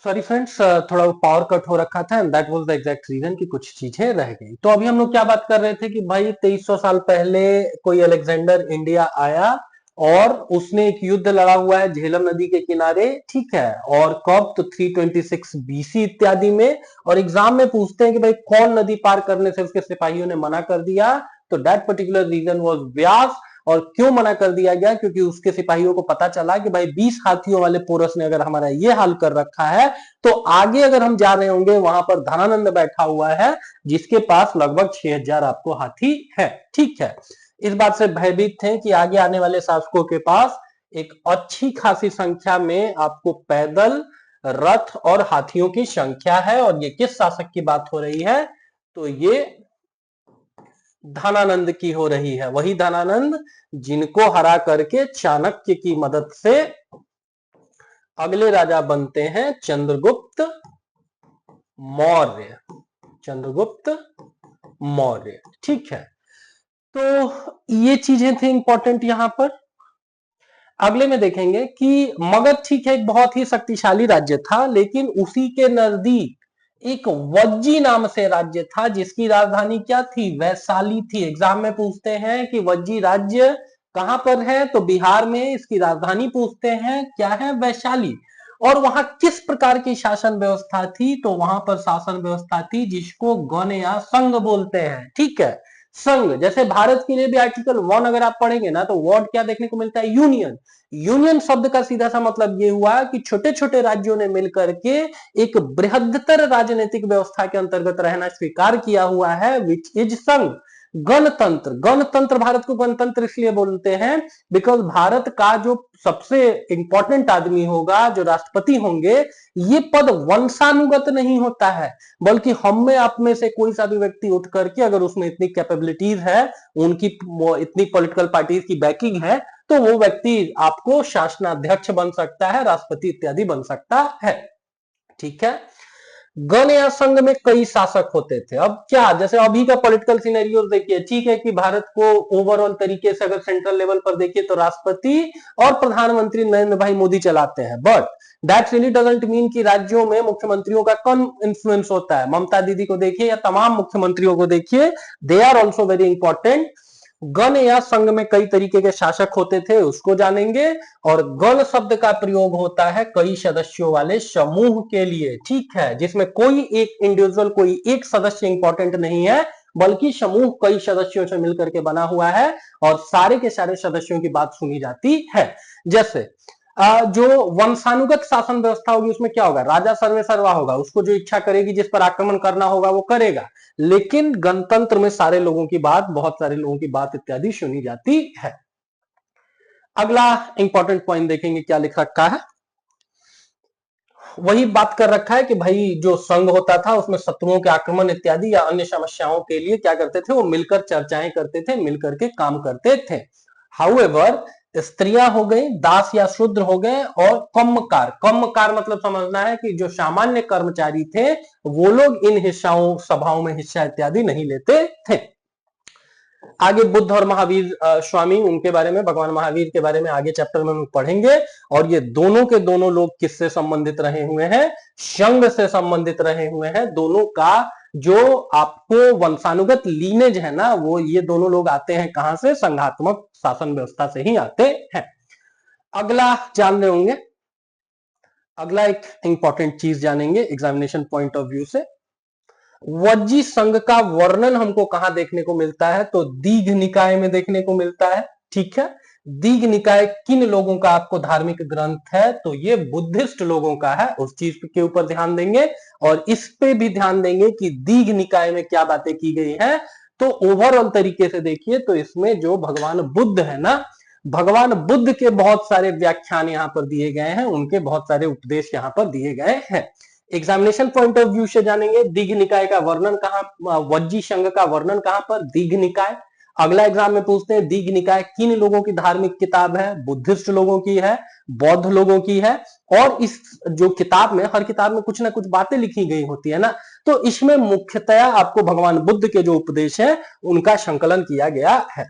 Sorry friends, थोड़ा power cut हो रखा था and that was the exact reason कि कुछ चीजें रह गई। तो अभी हम लोग क्या बात कर रहे थे कि भाई 2300 साल पहले कोई अलेक्जेंडर इंडिया आया और उसने एक युद्ध लड़ा हुआ है झेलम नदी के किनारे, ठीक है। और कब? तो 326 बीसी इत्यादि में। और एग्जाम में पूछते हैं कि भाई कौन नदी पार करने से उसके सिपाहियों ने मना कर दिया, तो दैट पर्टिकुलर रीजन वाज व्यास। और क्यों मना कर दिया गया? क्योंकि उसके सिपाहियों को पता चला कि भाई 20 हाथियों वाले पोरस ने अगर हमारा ये हाल कर रखा है तो आगे अगर हम जा रहे होंगे वहां पर धनानंद बैठा हुआ है जिसके पास लगभग 6000 आपको हाथी है, ठीक है। इस बात से भयभीत थे कि आगे आने वाले शासकों के पास एक अच्छी खासी संख्या में आपको पैदल, रथ और हाथियों की संख्या है। और ये किस शासक की बात हो रही है? तो ये धनानंद की हो रही है। वही धनानंद जिनको हरा करके चाणक्य की मदद से अगले राजा बनते हैं चंद्रगुप्त मौर्य। चंद्रगुप्त मौर्य, ठीक है। तो ये चीजें थी इंपॉर्टेंट यहां पर। अगले में देखेंगे कि मगध, ठीक है, एक बहुत ही शक्तिशाली राज्य था, लेकिन उसी के नजदीक एक वज्जी नाम से राज्य था जिसकी राजधानी क्या थी? वैशाली थी। एग्जाम में पूछते हैं कि वज्जी राज्य कहां पर है, तो बिहार में। इसकी राजधानी पूछते हैं क्या है? वैशाली। और वहां किस प्रकार की शासन व्यवस्था थी? तो वहां पर शासन व्यवस्था थी जिसको गण या संघ बोलते हैं, ठीक है। संघ, जैसे भारत के लिए भी आर्टिकल 1 अगर आप पढ़ेंगे ना तो वर्ड क्या देखने को मिलता है? यूनियन। यूनियन शब्द का सीधा सा मतलब ये हुआ कि छोटे छोटे राज्यों ने मिलकर के एक बृहत्तर राजनीतिक व्यवस्था के अंतर्गत रहना स्वीकार किया हुआ है, विच इज संघ। गणतंत्र, गणतंत्र, भारत को गणतंत्र इसलिए बोलते हैं बिकॉज भारत का जो सबसे इंपॉर्टेंट आदमी होगा, जो राष्ट्रपति होंगे, ये पद वंशानुगत नहीं होता है, बल्कि हम में आप में से कोई सा भी व्यक्ति उठ करके अगर उसमें इतनी कैपेबिलिटीज है, उनकी इतनी पॉलिटिकल पार्टीज की बैकिंग है, तो वो व्यक्ति आपको शासनाध्यक्ष बन सकता है, राष्ट्रपति इत्यादि बन सकता है, ठीक है। गण या संघ में कई शासक होते थे। अब क्या, जैसे अभी का पॉलिटिकल सिनेरियो देखिए, ठीक है कि भारत को ओवरऑल तरीके से अगर सेंट्रल लेवल पर देखिए तो राष्ट्रपति और प्रधानमंत्री नरेंद्र भाई मोदी चलाते हैं, but that really doesn't mean कि राज्यों में मुख्यमंत्रियों का कम इंफ्लुएंस होता है। ममता दीदी को देखिए या तमाम मुख्यमंत्रियों को देखिए, they are also very important. गण या संघ में कई तरीके के शासक होते थे, उसको जानेंगे। और गण शब्द का प्रयोग होता है कई सदस्यों वाले समूह के लिए, ठीक है, जिसमें कोई एक इंडिविजुअल, कोई एक सदस्य इंपॉर्टेंट नहीं है, बल्कि समूह कई सदस्यों से मिलकर के बना हुआ है और सारे के सारे सदस्यों की बात सुनी जाती है। जैसे जो वंशानुगत शासन व्यवस्था होगी उसमें क्या होगा? राजा सर्वे सर्वा होगा, उसको जो इच्छा करेगी, जिस पर आक्रमण करना होगा वो करेगा। लेकिन गणतंत्र में सारे लोगों की बात, बहुत सारे लोगों की बात इत्यादि सुनी जाती है। अगला इंपॉर्टेंट पॉइंट देखेंगे, क्या लिख रखा है? वही बात कर रखा है कि भाई जो संघ होता था उसमें शत्रुओं के आक्रमण इत्यादि या अन्य समस्याओं के लिए क्या करते थे? वो मिलकर चर्चाएं करते थे, मिलकर के काम करते थे। हाउएवर, स्त्रियां हो गई, दास या शूद्र हो गए, और कम्मकार। कम्मकार मतलब समझना है कि जो सामान्य कर्मचारी थे वो लोग इन हिस्साओं, सभाओं में हिस्सा इत्यादि नहीं लेते थे। आगे बुद्ध और महावीर स्वामी, उनके बारे में, भगवान महावीर के बारे में आगे चैप्टर में हम पढ़ेंगे। और ये दोनों के दोनों लोग किससे संबंधित रहे हुए हैं? संघ से संबंधित रहे हुए हैं। दोनों का जो आपको वंशानुगत लीनेज है ना, वो ये दोनों लोग आते हैं कहां से? संघात्मक शासन व्यवस्था से ही आते हैं। अगला जान रहे होंगे, अगला एक इंपॉर्टेंट चीज जानेंगे एग्जामिनेशन पॉइंट ऑफ व्यू से। वज्जी संघ का वर्णन हमको कहां देखने को मिलता है? तो दीघ निकाय में देखने को मिलता है, ठीक है। दीघ निकाय किन लोगों का आपको धार्मिक ग्रंथ है? तो ये बुद्धिस्ट लोगों का है। उस चीज के ऊपर ध्यान देंगे और इस पे भी ध्यान देंगे कि दीघ निकाय में क्या बातें की गई है। तो ओवरऑल तरीके से देखिए तो इसमें जो भगवान बुद्ध है ना, भगवान बुद्ध के बहुत सारे व्याख्यान यहां पर दिए गए हैं, उनके बहुत सारे उपदेश यहां पर दिए गए हैं। एग्जामिनेशन पॉइंट ऑफ व्यू से जानेंगे दीघ निकाय का वर्णन कहां, वज्जी संघ का वर्णन कहां पर? दीघ निकाय। अगला एग्जाम में पूछते हैं दीघ निकाय किन लोगों की धार्मिक किताब है? बुद्धिस्ट लोगों की है, बौद्ध लोगों की है। और इस जो किताब में, हर किताब में कुछ ना कुछ बातें लिखी गई होती है ना, तो इसमें मुख्यतया आपको भगवान बुद्ध के जो उपदेश है उनका संकलन किया गया है।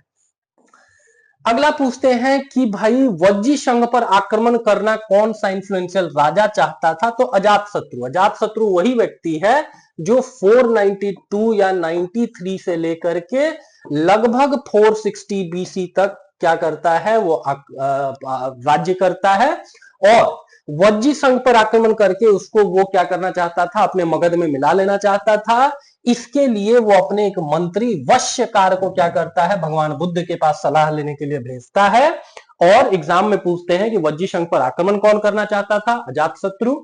अगला पूछते हैं कि भाई वज्जी संघ पर आक्रमण करना कौन सा इन्फ्लुएंशियल राजा चाहता था? तो अजातशत्रु। अजातशत्रु वही व्यक्ति है जो 492 या 93 से लेकर के लगभग 460 बीसी तक क्या करता है, वो राज्य करता है, और वज्जी संघ पर आक्रमण करके उसको वो क्या करना चाहता था, अपने मगध में मिला लेना चाहता था। इसके लिए वो अपने एक मंत्री वश्यकार को क्या करता है, भगवान बुद्ध के पास सलाह लेने के लिए भेजता है। और एग्जाम में पूछते हैं कि वज्जी संघ पर आक्रमण कौन करना चाहता था? अजातशत्रु।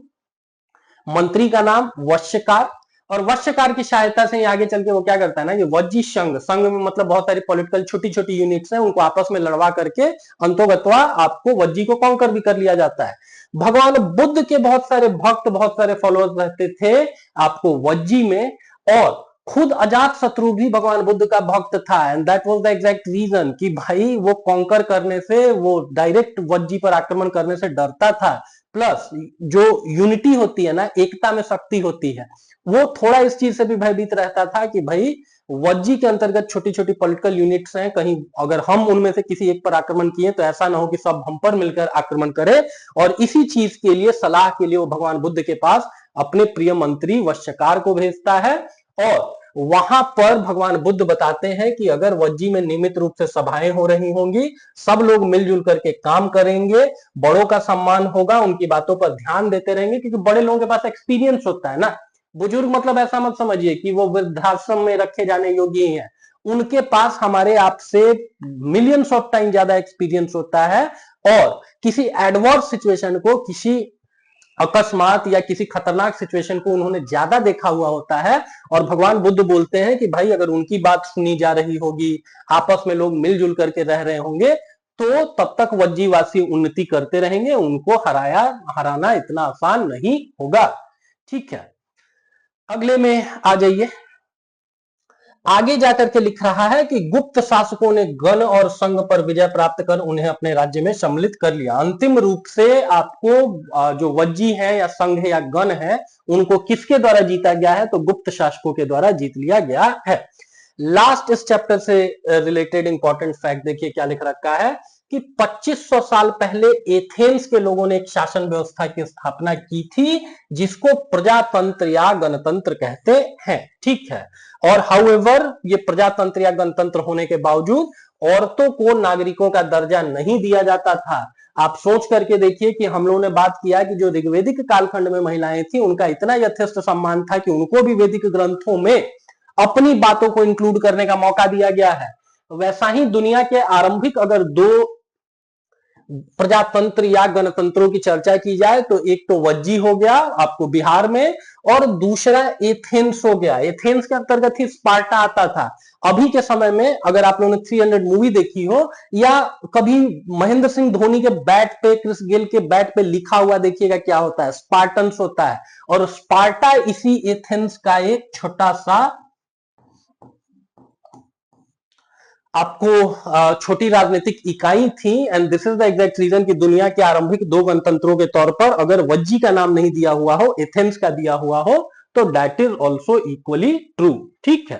मंत्री का नाम वश्यकार, और वश्यकार की सहायता से आगे चल के वो क्या करता है ना, ये वज्जी संघ, संघ में मतलब बहुत सारी पॉलिटिकल छोटी छोटी यूनिट्स हैं, उनको आपस में लड़वा करके अंतोगत्वा आपको वज्जी को कॉन्कर भी कर लिया जाता है। भगवान बुद्ध के बहुत सारे भक्त, बहुत सारे फॉलोअर्स रहते थे आपको वज्जी में, और खुद अजातशत्रु भी भगवान बुद्ध का भक्त था। And that was the exact reason कि भाई वो कॉन्कर करने से, वो डायरेक्ट वज्जी पर आक्रमण करने से डरता था। प्लस जो यूनिटी होती है ना, एकता में शक्ति होती है, वो थोड़ा इस चीज से भी भयभीत रहता था कि भाई वज्जी के अंतर्गत छोटी छोटी पॉलिटिकल यूनिट्स हैं, कहीं अगर हम उनमें से किसी एक पर आक्रमण किए तो ऐसा ना हो कि सब हम पर मिलकर आक्रमण करें। और इसी चीज के लिए, सलाह के लिए वो भगवान बुद्ध के पास अपने प्रिय मंत्री वश्यकार को भेजता है। और वहां पर भगवान बुद्ध बताते हैं कि अगर वज्जी में नियमित रूप से सभाएं हो रही होंगी, सब लोग मिलजुल करके काम करेंगे, बड़ों का सम्मान होगा, उनकी बातों पर ध्यान देते रहेंगे, क्योंकि बड़े लोगों के पास एक्सपीरियंस होता है ना। बुजुर्ग मतलब ऐसा मत समझिए कि वो वृद्धाश्रम में रखे जाने योग्य ही है, उनके पास हमारे आपसे मिलियंस ऑफ टाइम ज्यादा एक्सपीरियंस होता है। और किसी एडवर्स सिचुएशन को, किसी अकस्मात या किसी खतरनाक सिचुएशन को उन्होंने ज्यादा देखा हुआ होता है। और भगवान बुद्ध बोलते हैं कि भाई अगर उनकी बात सुनी जा रही होगी, आपस में लोग मिलजुल करके रह रहे होंगे, तो तब तक वज्जीवासी उन्नति करते रहेंगे, उनको हराना इतना आसान नहीं होगा। ठीक है, अगले में आ जाइए। आगे जाकर के लिख रहा है कि गुप्त शासकों ने गण और संघ पर विजय प्राप्त कर उन्हें अपने राज्य में सम्मिलित कर लिया। अंतिम रूप से आपको जो वज्जी है या संघ है या गण है, उनको किसके द्वारा जीता गया है? तो गुप्त शासकों के द्वारा जीत लिया गया है। लास्ट इस चैप्टर से रिलेटेड इंपॉर्टेंट फैक्ट देखिए क्या लिख रखा है कि 2500 साल पहले एथेंस के लोगों ने एक शासन व्यवस्था की स्थापना की थी, जिसको प्रजातंत्र या गणतंत्र कहते हैं। ठीक है, और हाउएवर ये प्रजातंत्र या गणतंत्र होने के बावजूद औरतों को नागरिकों का दर्जा नहीं दिया जाता था। आप सोच करके देखिए कि हम लोगों ने बात किया कि जो ऋग्वेदिक कालखंड में महिलाएं थी, उनका इतना यथेष्ट सम्मान था कि उनको भी वैदिक ग्रंथों में अपनी बातों को इंक्लूड करने का मौका दिया गया है। वैसा ही दुनिया के आरंभिक अगर दो प्रजातंत्र या गणतंत्रों की चर्चा की जाए तो एक तो वज्जी हो गया आपको बिहार में, और दूसरा एथेंस हो गया। एथेंस के अंतर्गत ही स्पार्टा आता था। अभी के समय में अगर आप लोगों ने 300 मूवी देखी हो, या कभी महेंद्र सिंह धोनी के बैट पे, क्रिस गेल के बैट पे लिखा हुआ देखिएगा क्या होता है, स्पार्टन्स होता है। और स्पार्टा इसी एथेंस का एक छोटा सा आपको छोटी राजनीतिक इकाई थी। And this is the exact reason कि दुनिया के आरंभिक दो गणतंत्रों के तौर पर अगर वज्जी का नाम नहीं दिया हुआ हो, एथेंस का दिया हुआ हो, तो that is also equally true. ठीक है,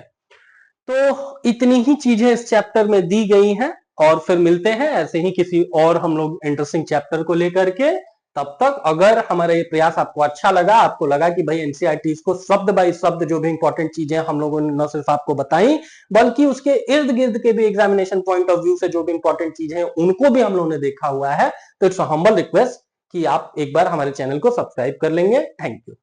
तो इतनी ही चीजें इस चैप्टर में दी गई हैं, और फिर मिलते हैं ऐसे ही किसी और हम लोग इंटरेस्टिंग चैप्टर को लेकर के। तब तक अगर हमारा ये प्रयास आपको अच्छा लगा, आपको लगा कि भाई एनसीईआरटी को शब्द बाय शब्द जो भी इंपॉर्टेंट चीजें हम लोगों ने न सिर्फ आपको बताई, बल्कि उसके इर्द गिर्द के भी एग्जामिनेशन पॉइंट ऑफ व्यू से जो भी इंपॉर्टेंट चीजें हैं उनको भी हम लोगों ने देखा हुआ है, तो इट्स अ हम्बल रिक्वेस्ट कि आप एक बार हमारे चैनल को सब्सक्राइब कर लेंगे। Thank you.